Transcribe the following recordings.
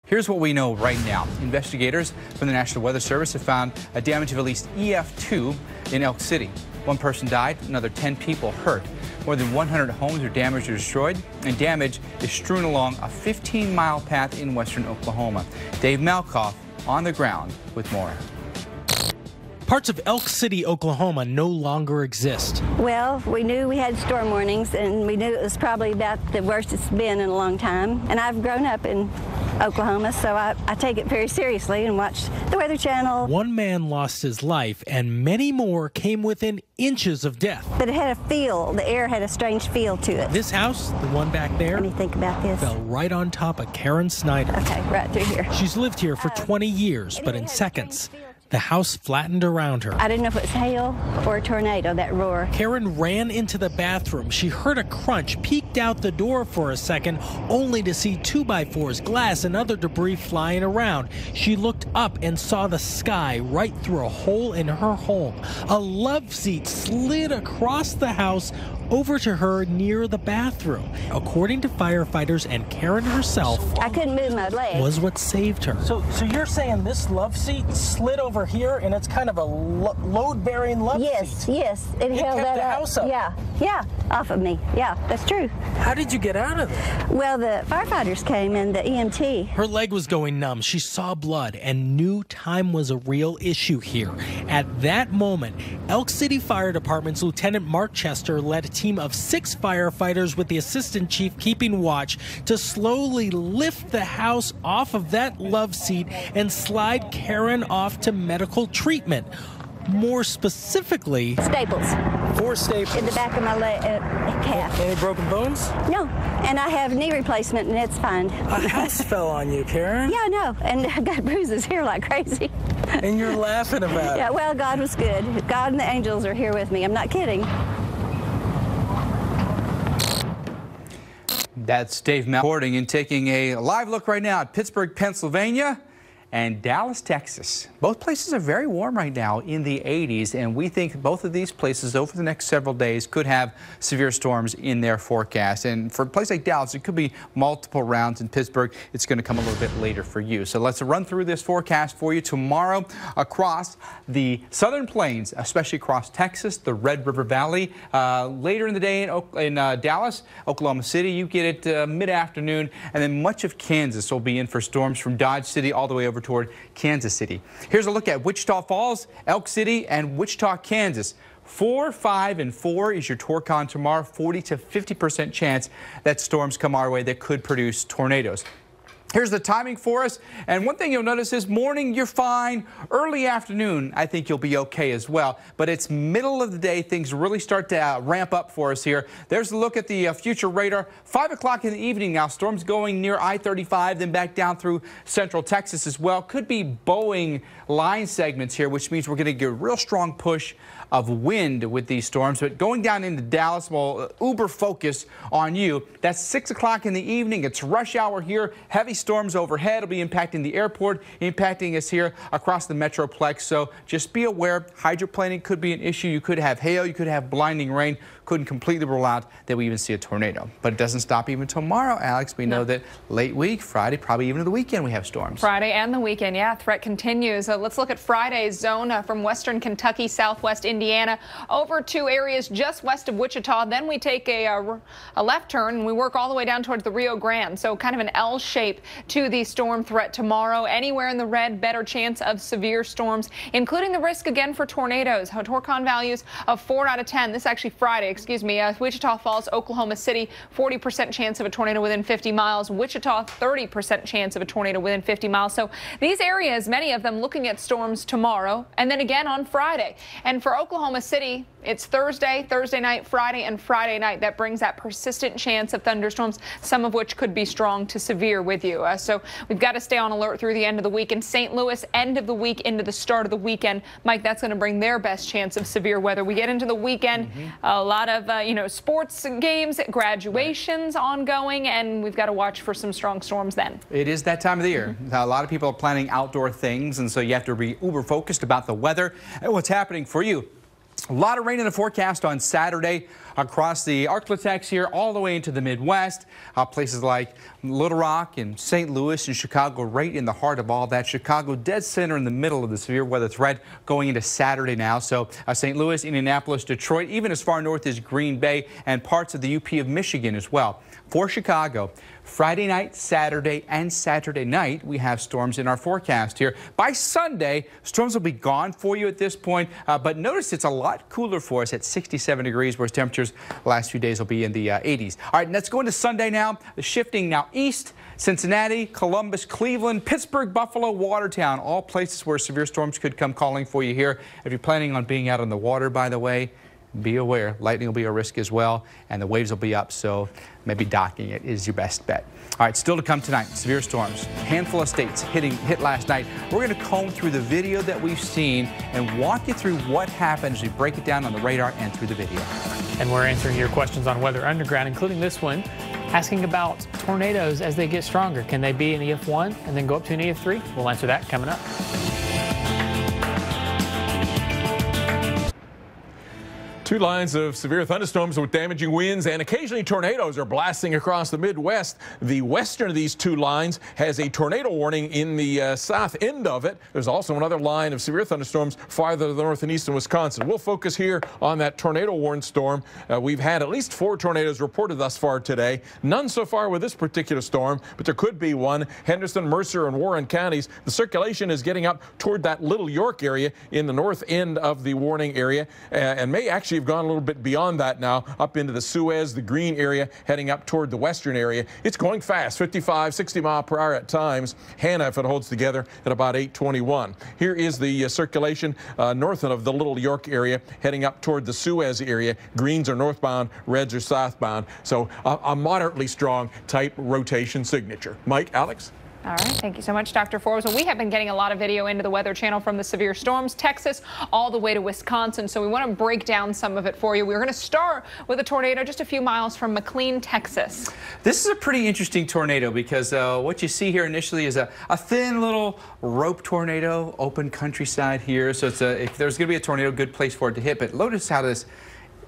Here's what we know right now. Investigators from the National Weather Service have found a damage of at least EF2 in Elk City. One person died, another 10 people hurt. More than 100 homes are damaged or destroyed, and damage is strewn along a 15-mile path in western Oklahoma. Dave Malkoff on the ground with more. Parts of Elk City, Oklahoma no longer exist. Well, we knew we had storm warnings, and we knew it was probably about the worst it's been in a long time. And I've grown up in Oklahoma, so I take it very seriously and watch the Weather Channel. One man lost his life, and many more came within inches of death. But it had a feel. The air had a strange feel to it. This house, the one back there, let me think about this, fell right on top of Karen Snyder. Okay, right through here. She's lived here for 20 years, but in seconds, the house flattened around her. I didn't know if it was hail or a tornado, that roar. Karen ran into the bathroom. She heard a crunch, peeked out the door for a second, only to see 2x4s, glass, and other debris flying around. She looked up and saw the sky right through a hole in her home. A love seat slid across the house over to her near the bathroom. According to firefighters and Karen herself, I couldn't move my leg. Was what saved her. So you're saying this love seat slid over here, and it's kind of a load-bearing love seat? Yes. It held kept that the up. house up. Yeah, off of me. Yeah, that's true. How did you get out of there? Well, the firefighters came and the EMT. Her leg was going numb. She saw blood and knew time was a real issue here. At that moment, Elk City Fire Department's Lieutenant Mark Chester led a team of 6 firefighters with the assistant chief keeping watch to slowly lift the house off of that love seat and slide Karen off to medical treatment. More specifically, Staples. 4 staples. In the back of my leg, calf. Any broken bones? No, and I have knee replacement, and it's fine. A house fell on you, Karen. Yeah, I know, and I got bruises here like crazy. And you're laughing about it. Yeah, well, God was good. God and the angels are here with me. I'm not kidding. That's Dave Malkoff reporting and taking a live look right now at Pittsburgh, Pennsylvania and Dallas, Texas. Both places are very warm right now in the 80s, and we think both of these places over the next several days could have severe storms in their forecast. And for a place like Dallas, it could be multiple rounds. In Pittsburgh, it's going to come a little bit later for you. So let's run through this forecast for you tomorrow across the southern plains, especially across Texas, the Red River Valley. Later in the day in Dallas, Oklahoma City, you get it mid-afternoon, and then much of Kansas will be in for storms from Dodge City all the way over toward Kansas City. Here's a look at Wichita Falls, Elk City, and Wichita, Kansas. 4, 5, and 4 is your Torcon tomorrow. 40 to 50% chance that storms come our way that could produce tornadoes. Here's the timing for us, and one thing you'll notice is morning, you're fine. Early afternoon, I think you'll be okay as well. But it's middle of the day, things really start to ramp up for us here. There's a look at the future radar. 5 o'clock in the evening now, storms going near I-35, then back down through central Texas as well. Could be Boeing line segments here, which means we're going to get a real strong push of wind with these storms. But going down into Dallas will uber focus on you. That's 6 o'clock in the evening. It's rush hour here. Heavy storms overhead will be impacting the airport, impacting us here across the Metroplex. So just be aware, hydroplaning could be an issue. You could have hail, you could have blinding rain. Couldn't completely rule out that we even see a tornado. But it doesn't stop even tomorrow, Alex. We know that late week, Friday, probably even the weekend, we have storms. Friday and the weekend, yeah, threat continues. Let's look at Friday's zone from western Kentucky, southwest Indiana, over to areas just west of Wichita. Then we take a left turn and we work all the way down towards the Rio Grande. So kind of an L shape to the storm threat tomorrow. Anywhere in the red, better chance of severe storms, including the risk again for tornadoes. Torcon values of 4 out of 10. This is actually Friday. Wichita Falls, Oklahoma City, 40% chance of a tornado within 50 miles. Wichita, 30% chance of a tornado within 50 miles. So these areas, many of them looking at storms tomorrow and then again on Friday. And for Oklahoma City, it's Thursday night, Friday, and Friday night. That brings that persistent chance of thunderstorms, some of which could be strong to severe with you. So we've got to stay on alert through the end of the week. In St. Louis, end of the week into the start of the weekend, Mike, that's going to bring their best chance of severe weather. We get into the weekend, a lot of sports games, graduations ongoing, and we've got to watch for some strong storms then. It is that time of the year. A lot of people are planning outdoor things, and so you have to be uber focused about the weather and what's happening for you. A lot of rain in the forecast on Saturday. across the Arklatex here all the way into the Midwest. Places like Little Rock and St. Louis and Chicago right in the heart of all that. Chicago dead center in the middle of the severe weather threat going into Saturday now. So St. Louis, Indianapolis, Detroit, even as far north as Green Bay and parts of the UP of Michigan as well. For Chicago, Friday night, Saturday, and Saturday night, we have storms in our forecast here. By Sunday, storms will be gone for you at this point, but notice it's a lot cooler for us at 67 degrees, whereas temperatures the last few days will be in the 80s. All right, let's go into Sunday now. The shifting now east. Cincinnati, Columbus, Cleveland, Pittsburgh, Buffalo, Watertown, all places where severe storms could come calling for you here. If you're planning on being out on the water, by the way, be aware, lightning will be a risk as well, and the waves will be up, so maybe docking it is your best bet. All right, still to come tonight, severe storms. Handful of states hit last night. We're going to comb through the video that we've seen and walk you through what happened as we break it down on the radar and through the video. And we're answering your questions on Weather Underground, including this one, asking about tornadoes as they get stronger. Can they be an EF1 and then go up to an EF3? We'll answer that coming up. Two lines of severe thunderstorms with damaging winds and occasionally tornadoes are blasting across the Midwest. The western of these two lines has a tornado warning in the south end of it. There's also another line of severe thunderstorms farther to the north and east in Wisconsin. We'll focus here on that tornado warned storm. We've had at least 4 tornadoes reported thus far today. None so far with this particular storm, but there could be one. Henderson, Mercer, and Warren counties. The circulation is getting up toward that Little York area in the north end of the warning area and may actually have gone a little bit beyond that now, up into the Suez, the Green area, heading up toward the western area. It's going fast, 55, 60 mile per hour at times. Hannah, if it holds together, at about 8:21. Here is the circulation north of the Little York area, heading up toward the Suez area. Greens are northbound, reds are southbound. So a moderately strong type rotation signature. Mike, Alex? All right, thank you so much, Dr. Forbes. Well, we have been getting a lot of video into the Weather Channel from the severe storms, Texas, all the way to Wisconsin. So we want to break down some of it for you. We're going to start with a tornado just a few miles from McLean, Texas. This is a pretty interesting tornado because what you see here initially is a thin little rope tornado, open countryside here. So it's if there's going to be a tornado, good place for it to hit. But notice how this,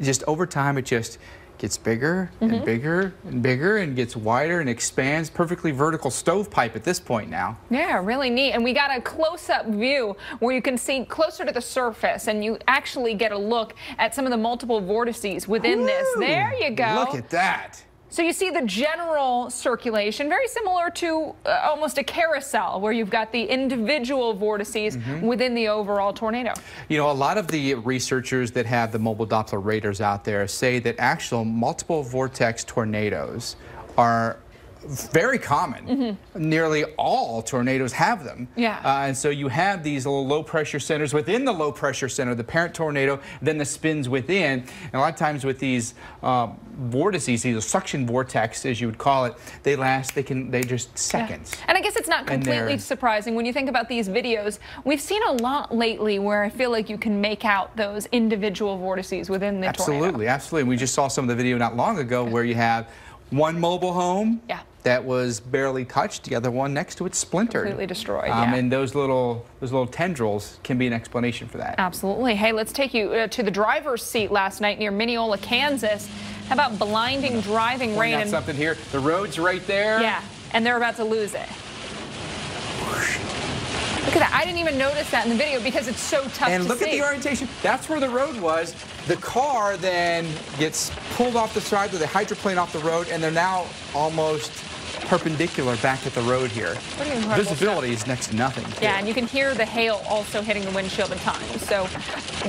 just over time, it just gets bigger and bigger and bigger and gets wider and expands. Perfectly vertical stovepipe at this point now. Yeah, really neat. And we got a close-up view where you can see closer to the surface and you actually get a look at some of the multiple vortices within this. There you go. Look at that. So you see the general circulation, very similar to almost a carousel, where you've got the individual vortices within the overall tornado. You know, a lot of the researchers that have the mobile Doppler radars out there say that actual multiple vortex tornadoes are very common. Nearly all tornadoes have them. Yeah. And so you have these little low pressure centers within the low pressure center, the parent tornado, then the spins within. And a lot of times with these vortices, these suction vortex, as you would call it, they just seconds. Yeah. And I guess it's not completely surprising when you think about these videos. We've seen a lot lately where I feel like you can make out those individual vortices within the tornado. Absolutely, absolutely. We just saw some of the video not long ago where you have one mobile home that was barely touched, the other one next to it splintered. Completely destroyed, and those little tendrils can be an explanation for that. Absolutely. Hey, let's take you to the driver's seat last night near Mineola, Kansas. How about blinding driving rain? And something here. The road's right there. Yeah, and they're about to lose it. Look at that. I didn't even notice that in the video because it's so tough to see. And look at the orientation. That's where the road was. The car then gets pulled off the side with a hydroplane off the road, and they're now almost perpendicular back at the road here. Visibility is next to nothing. Yeah, and you can hear the hail also hitting the windshield at times. So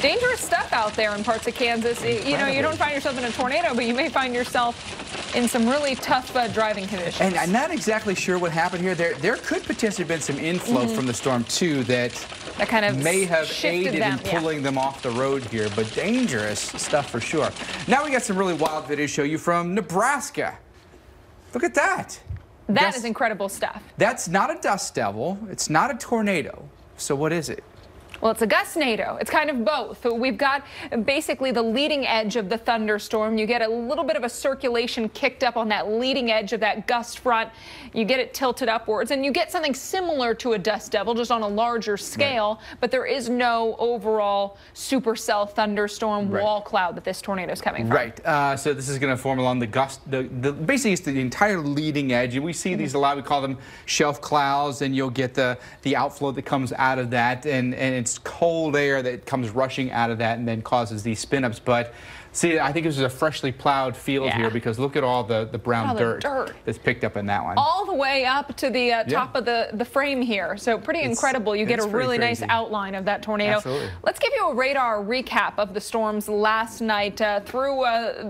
dangerous stuff out there in parts of Kansas. You know, you don't find yourself in a tornado, but you may find yourself in some really tough driving conditions. And I'm not exactly sure what happened here. There could potentially have been some inflow from the storm too that kind of may have aided in pulling them off the road here, but dangerous stuff for sure. Now we got some really wild video to show you from Nebraska. Look at that. That is incredible stuff. That's not a dust devil. It's not a tornado. So what is it? Well, it's a gustnado. It's kind of both. We've got basically the leading edge of the thunderstorm. You get a little bit of a circulation kicked up on that leading edge of that gust front. You get it tilted upwards, and you get something similar to a dust devil, just on a larger scale. Right. But there is no overall supercell thunderstorm wall cloud that this tornado is coming from. Right. So this is going to form along the gust. Basically, it's the entire leading edge, and we see these a lot. We call them shelf clouds, and you'll get the outflow that comes out of that, and it's cold air that comes rushing out of that and then causes these spin-ups. But see, I think this is a freshly plowed field here, because look at all the brown dirt that's picked up in that one. All the way up to the top of the frame here. So pretty incredible. You get a really nice outline of that tornado. Absolutely. Let's give you a radar recap of the storms last night through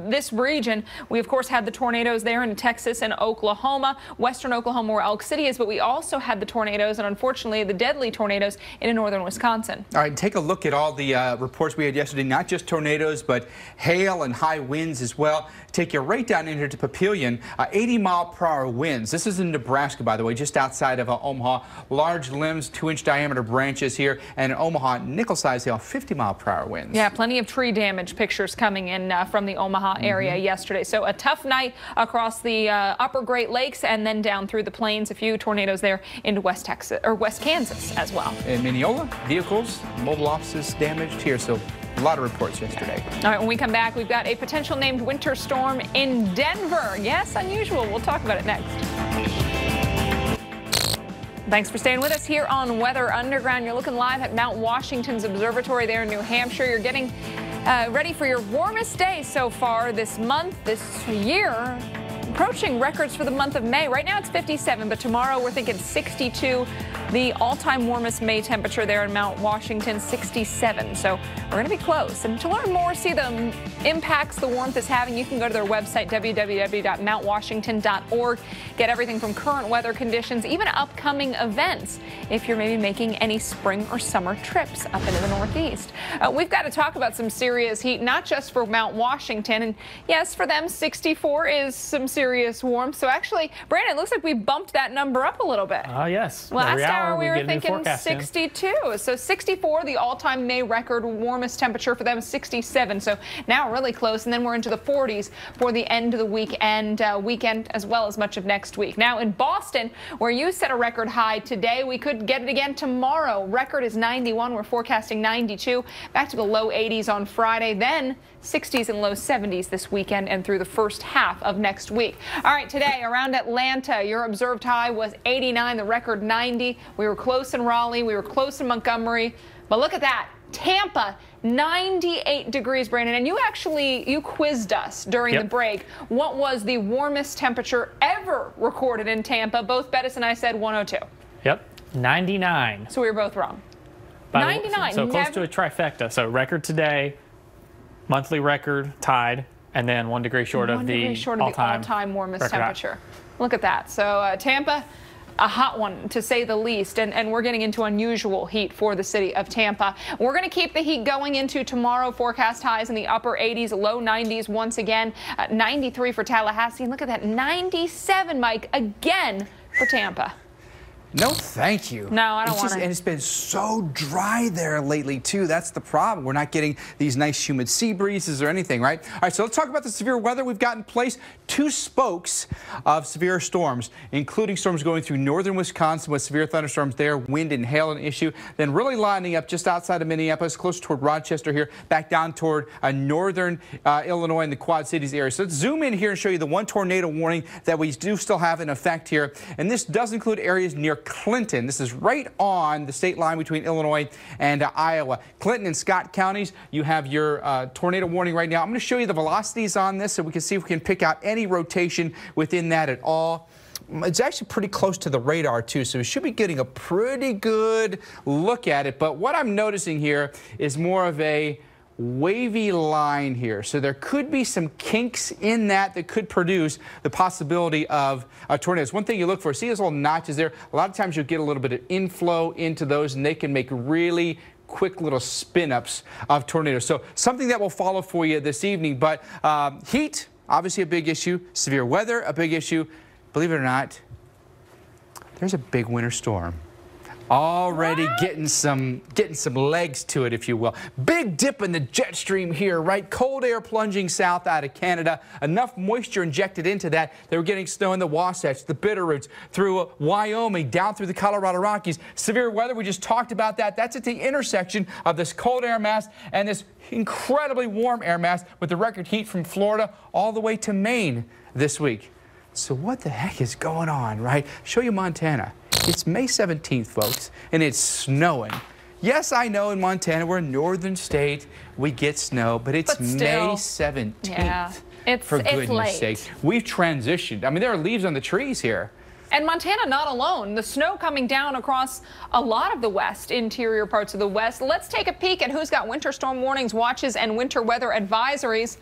this region. We, of course, had the tornadoes there in Texas and Oklahoma, western Oklahoma where Elk City is, but we also had the tornadoes and, unfortunately, the deadly tornadoes in northern Wisconsin. All right, take a look at all the reports we had yesterday, not just tornadoes, but hail and high winds as well. Take you right down in here to Papillion, 80-mile-per-hour winds. This is in Nebraska, by the way, just outside of Omaha. Large limbs, 2-inch diameter branches here, and in Omaha, nickel-sized hail, 50-mile-per-hour winds. Yeah, plenty of tree damage pictures coming in from the Omaha area yesterday. So a tough night across the upper Great Lakes and then down through the plains. A few tornadoes there into West Texas or West Kansas as well. In Mineola, vehicles, mobile offices damaged here. So a lot of reports yesterday. All right, when we come back, we've got a potential named winter storm in Denver. Yes, unusual. We'll talk about it next. Thanks for staying with us here on Weather Underground. You're looking live at Mount Washington's observatory there in New Hampshire. You're getting ready for your warmest day so far this month, this year. Approaching records for the month of May. Right now it's 57, but tomorrow we're thinking 62. The all-time warmest May temperature there in Mount Washington, 67. So we're going to be close. And to learn more, see the impacts the warmth is having, you can go to their website, www.mountwashington.org. Get everything from current weather conditions, even upcoming events, if you're maybe making any spring or summer trips up into the Northeast. We've got to talk about some serious heat, not just for Mount Washington. And yes, for them, 64 is some serious warmth. So actually, Brandon, it looks like we bumped that number up a little bit. Yes. Last hour we were thinking 62. So 64, the all-time May record warmest temperature for them, 67. So now really close. And then we're into the 40s for the end of the weekend as well as much of next week. Now in Boston, where you set a record high today, we could get it again tomorrow. Record is 91. We're forecasting 92. Back to the low 80s on Friday. Then 60s and low 70s this weekend and through the first half of next week. All right, today around Atlanta, your observed high was 89, the record 90. We were close in Raleigh, we were close in Montgomery, but look at that. Tampa, 98 degrees, Brandon, and you quizzed us during the break. What was the warmest temperature ever recorded in Tampa? Both Bettis and I said 102. Yep, 99. So we were both wrong. 99. So close to a trifecta. So record today, monthly record tied, and then 1 degree short of the all-time warmest temperature. Look at that. So Tampa, a hot one to say the least, and we're getting into unusual heat for the city of Tampa. We're going to keep the heat going into tomorrow. Forecast highs in the upper 80s, low 90s once again. 93 for Tallahassee. And look at that, 97, Mike, again for Tampa. No, thank you. No, I don't want to. And it's been so dry there lately, too. That's the problem. We're not getting these nice humid sea breezes or anything, right? All right, so let's talk about the severe weather we've got in place. 2 spokes of severe storms, including storms going through northern Wisconsin with severe thunderstorms there, wind and hail an issue. Then really lining up just outside of Minneapolis, close toward Rochester here, back down toward northern Illinois and the Quad Cities area. So let's zoom in here and show you the 1 tornado warning that we do still have in effect here. And this does include areas near Clinton. This is right on the state line between Illinois and Iowa. Clinton and Scott counties, you have your tornado warning right now. I'm going to show you the velocities on this so we can see if we can pick out any rotation within that at all. It's actually pretty close to the radar, too, so we should be getting a pretty good look at it. But what I'm noticing here is more of a wavy line here. So there could be some kinks in that could produce the possibility of tornadoes. One thing you look for, see those little notches there? A lot of times you'll get a little bit of inflow into those, and they can make really quick little spin-ups of tornadoes. So something that will follow for you this evening. But heat, obviously a big issue. Severe weather, a big issue. Believe it or not, there's a big winter storm Already getting some legs to it, if you will. Big dip in the jet stream here, right? Cold air plunging south out of Canada. Enough moisture injected into that. They were getting snow in the Wasatch, the Bitterroots, through Wyoming, down through the Colorado Rockies. Severe weather, we just talked about that. That's at the intersection of this cold air mass and this incredibly warm air mass with the record heat from Florida all the way to Maine this week. So what the heck is going on, right? Show you Montana. It's May 17th, folks, and it's snowing. Yes, I know in Montana, we're a northern state, we get snow, but it's May 17th. Yeah, for goodness sake. We've transitioned. I mean, there are leaves on the trees here. And Montana not alone. The snow coming down across a lot of the west, interior parts of the west. Let's take a peek at who's got winter storm warnings, watches, and winter weather advisories.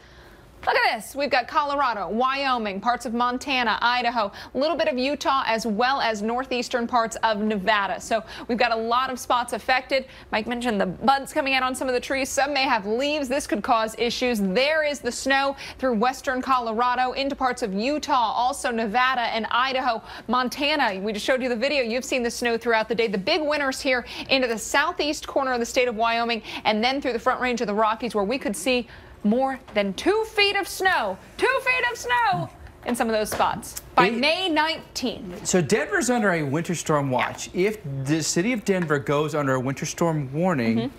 Look at this. We've got Colorado, Wyoming, parts of Montana, Idaho, a little bit of Utah, as well as northeastern parts of Nevada. So we've got a lot of spots affected. Mike mentioned the buds coming out on some of the trees. Some may have leaves. This could cause issues. There is the snow through western Colorado into parts of Utah, also Nevada and Idaho. Montana, we just showed you the video. You've seen the snow throughout the day. The big winners here into the southeast corner of the state of Wyoming and then through the Front Range of the Rockies, where we could see more than 2 feet of snow. 2 feet of snow in some of those spots by May 19th. So Denver's under a winter storm watch. Yeah. If the city of Denver goes under a winter storm warning,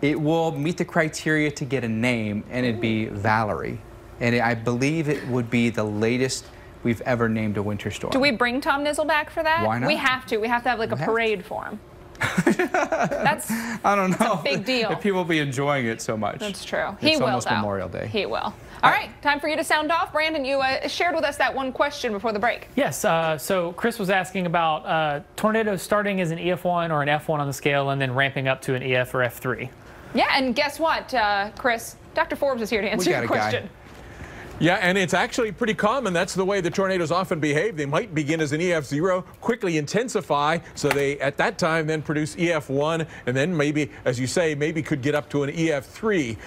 it will meet the criteria to get a name, and it'd be Valerie. And I believe it would be the latest we've ever named a winter storm. Do we bring Tom Nizzle back for that? Why not? We have to. We have to have like a parade for him. That's I don't know. That's a big deal. If people will be enjoying it so much. That's true. It's He will, almost though. Memorial Day. He will. All right, time for you to sound off. Brandon, you shared with us that one question before the break. Yes, so Chris was asking about tornadoes starting as an EF1 or an F1 on the scale and then ramping up to an EF or F3. Yeah, and guess what, Chris? Dr. Forbes is here to answer your question. Yeah, and it's actually pretty common. That's the way the tornadoes often behave. They might begin as an EF0, quickly intensify, so they, at that time, then produce EF1, and then maybe, as you say, maybe could get up to an EF3.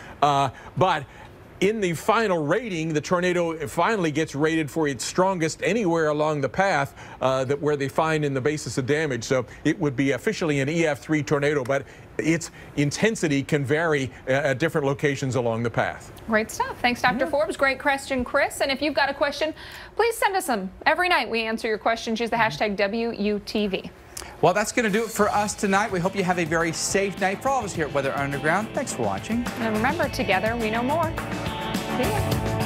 But in the final rating, the tornado finally gets rated for its strongest anywhere along the path where they find in the basis of damage. So it would be officially an EF3 tornado, but its intensity can vary at different locations along the path. Great stuff. Thanks, Dr. Forbes. Great question, Chris. And if you've got a question, please send us them. Every night we answer your questions. Use the hashtag WUTV. Well, that's going to do it for us tonight. We hope you have a very safe night. For all of us here at Weather Underground, thanks for watching. And remember, together we know more. See ya.